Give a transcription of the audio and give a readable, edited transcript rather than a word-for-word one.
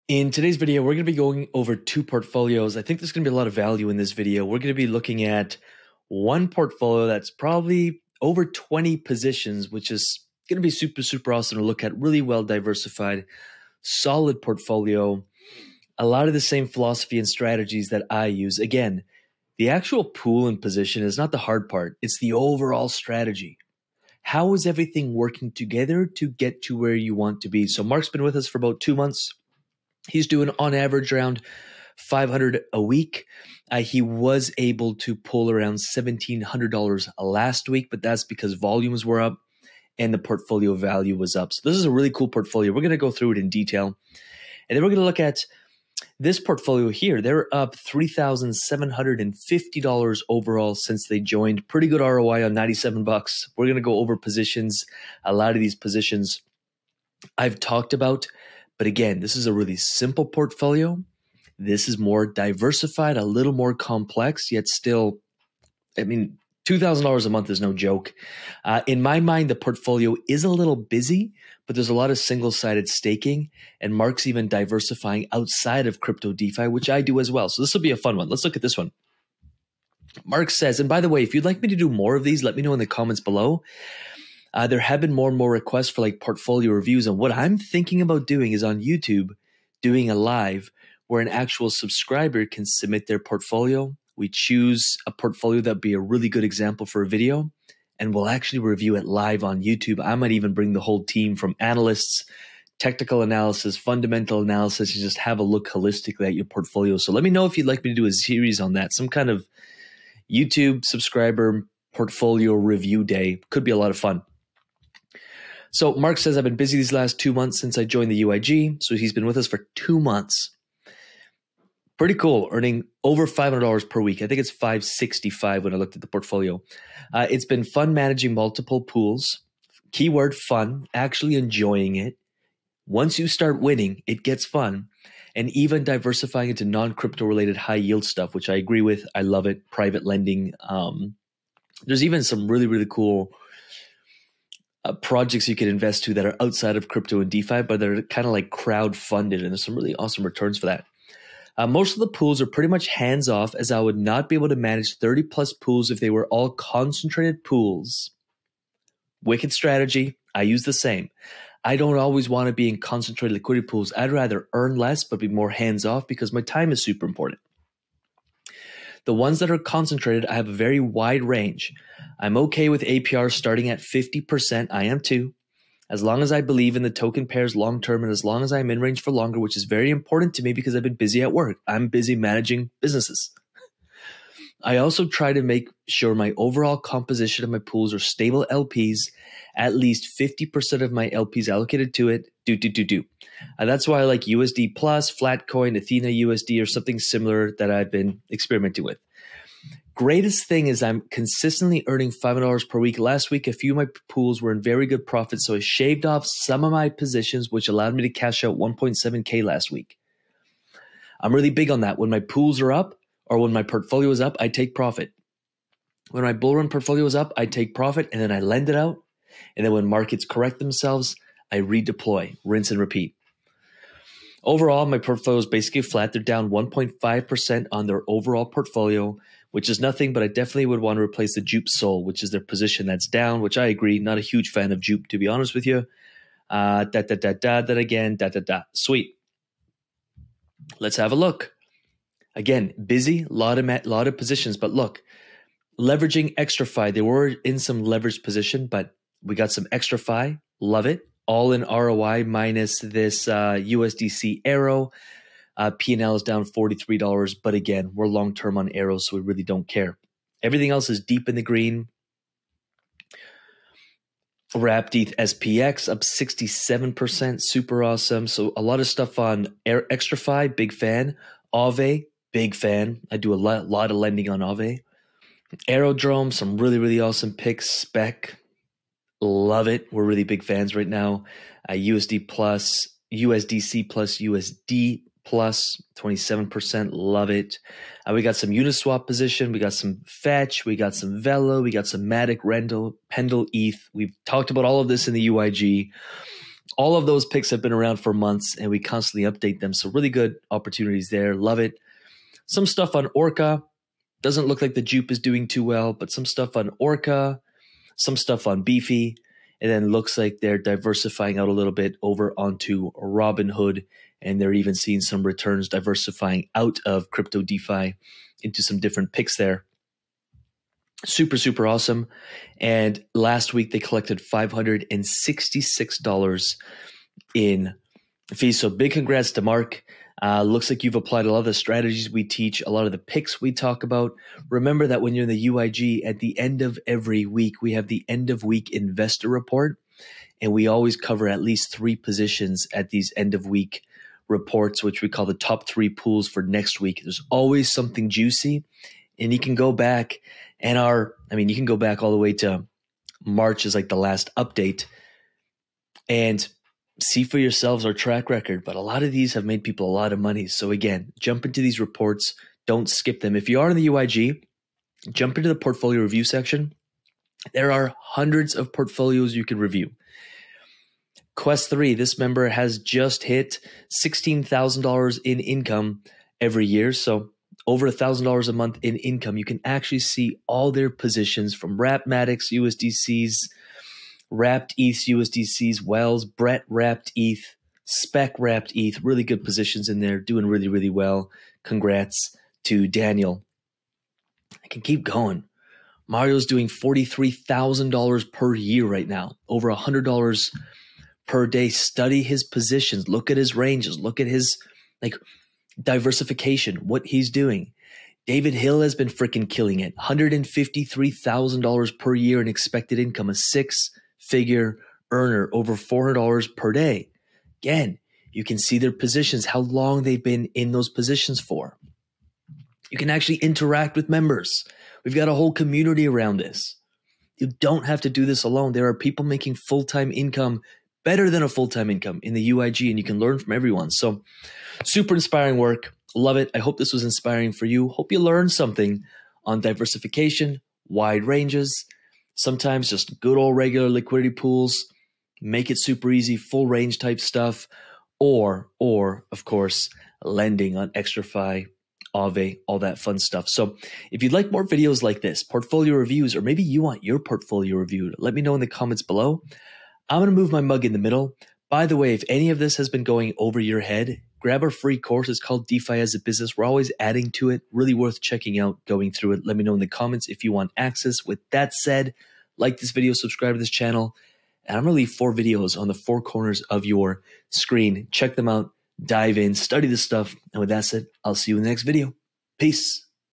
In today's video, we're going to be going over two portfolios. I think there's going to be a lot of value in this video. We're going to be looking at one portfolio that's probably over 20 positions, which is going to be super awesome to look at. Really well diversified, solid portfolio, a lot of the same philosophy and strategies that I use. Again, the actual pool and position is not the hard part. It's the overall strategy. How is everything working together to get to where you want to be? So Mark's been with us for about 2 months. He's doing on average around 500 a week. He was able to pull around $1,700 last week, but that's because volumes were up and the portfolio value was up. So this is a really cool portfolio. We're going to go through it in detail. And then we're going to look at this portfolio here. They're up $3,750 overall since they joined. Pretty good ROI on 97 bucks. We're going to go over positions. A lot of these positions I've talked about. But again, this is a really simple portfolio. This is more diversified, a little more complex, yet still, I mean, $2,000 a month is no joke. In my mind, the portfolio is a little busy, but there's a lot of single-sided staking, and Mark's even diversifying outside of crypto DeFi, which I do as well. So this will be a fun one. Let's look at this one. Mark says, and by the way, if you'd like me to do more of these, let me know in the comments below. There have been more and more requests for like portfolio reviews. And what I'm thinking about doing is on YouTube, doing a live where an actual subscriber can submit their portfolio. We choose a portfolio that would be a really good example for a video, and we'll actually review it live on YouTube. I might even bring the whole team from analysts, technical analysis, fundamental analysis, and just have a look holistically at your portfolio. So let me know if you'd like me to do a series on that, some kind of YouTube subscriber portfolio review day. Could be a lot of fun. So Mark says, I've been busy these last 2 months since I joined the UIG. So he's been with us for 2 months. Pretty cool, earning over $500 per week. I think it's $565 when I looked at the portfolio. It's been fun managing multiple pools. Keyword fun, actually enjoying it. Once you start winning, it gets fun. And even diversifying into non-crypto related high yield stuff, which I agree with. I love it. Private lending. There's even some really cool projects you can invest to that are outside of crypto and DeFi, but they're kind of like crowd funded, and there's some really awesome returns for that. Most of the pools are pretty much hands off, as I would not be able to manage 30 plus pools if they were all concentrated pools. Wicked strategy. I use the same. I don't always want to be in concentrated liquidity pools. I'd rather earn less but be more hands off because my time is super important. The ones that are concentrated, I have a very wide range. I'm okay with APR starting at 50%. I am too. As long as I believe in the token pairs long term, and as long as I'm in range for longer, which is very important to me because I've been busy at work. I'm busy managing businesses. I also try to make sure my overall composition of my pools are stable LPs, at least 50% of my LPs allocated to it. That's why I like USD Plus, Flatcoin, Athena USD, or something similar that I've been experimenting with. Greatest thing is I'm consistently earning $500 per week. Last week, a few of my pools were in very good profit, so I shaved off some of my positions, which allowed me to cash out 1.7K last week. I'm really big on that. When my pools are up or when my portfolio is up, I take profit. When my bull run portfolio is up, I take profit and then I lend it out. And then when markets correct themselves, I redeploy, rinse and repeat. Overall, my portfolio is basically flat. They're down 1.5% on their overall portfolio, which is nothing, but I definitely would want to replace the Jupe Soul, which is their position that's down, which I agree. Not a huge fan of Jupe, to be honest with you. Then again. Sweet. Let's have a look. Again, busy, lot of positions, but look, leveraging XtraFi. They were in some leveraged position, but we got some XtraFi. Love it. All in ROI minus this USDC arrow. P&L is down $43, but again, we're long-term on arrows, so we really don't care. Everything else is deep in the green. Wrapped ETH SPX up 67%, super awesome. So a lot of stuff on XtraFi, big fan. Aave, big fan. I do a lot of lending on Aave. Aerodrome, some really awesome picks. Spec, love it. We're really big fans right now. USD plus, USDC plus, USD plus 27%. Love it. We got some Uniswap position. We got some Fetch. We got some Velo. We got some Matic, Pendle, ETH. We've talked about all of this in the UIG. All of those picks have been around for months and we constantly update them. So really good opportunities there. Love it. Some stuff on Orca. Doesn't look like the Jupe is doing too well, but some stuff on Orca, some stuff on Beefy, and then looks like they're diversifying out a little bit over onto Robinhood, and they're even seeing some returns diversifying out of Crypto DeFi into some different picks there. Super, super awesome. And last week they collected $566 in fees. So big congrats to Mark. Looks like you've applied a lot of the strategies we teach, a lot of the picks we talk about. Remember that when you're in the UIG, at the end of every week, we have the end of week investor report. And we always cover at least 3 positions at these end of week reports, which we call the top 3 pools for next week. There's always something juicy. And you can go back and you can go back all the way to March is like the last update and see for yourselves our track record. But a lot of these have made people a lot of money. So again, jump into these reports. Don't skip them. If you are in the UIG, jump into the portfolio review section. There are hundreds of portfolios you can review. Quest 3, this member has just hit $16,000 in income every year. So over $1,000 a month in income. You can actually see all their positions from Wrapmatics, USDCs, Wrapped ETH, USDCs, Wells, Brett Wrapped ETH, Spec Wrapped ETH. Really good positions in there, doing really, really well. Congrats to Daniel. I can keep going. Mario's doing $43,000 per year right now, over $100 per day. Study his positions. Look at his ranges. Look at his diversification, what he's doing. David Hill has been freaking killing it. $153,000 per year in expected income, a 6-figure earner, over $400 per day. Again, you can see their positions, how long they've been in those positions for. You can actually interact with members. We've got a whole community around this. You don't have to do this alone. There are people making full-time income better than a full-time income in the UIG, and you can learn from everyone. So super inspiring work. Love it. I hope this was inspiring for you. Hope you learned something on diversification, wide ranges, sometimes just good old regular liquidity pools, make it super easy, full range type stuff, or of course, lending on XtraFi, Aave, all that fun stuff. So if you'd like more videos like this, portfolio reviews, or maybe you want your portfolio reviewed, let me know in the comments below. I'm going to move my mug in the middle. By the way, if any of this has been going over your head, grab our free course. It's called DeFi as a Business. We're always adding to it. Really worth checking out, going through it. Let me know in the comments if you want access. With that said, like this video, subscribe to this channel. And I'm going to leave 4 videos on the 4 corners of your screen. Check them out, dive in, study this stuff. And with that said, I'll see you in the next video. Peace.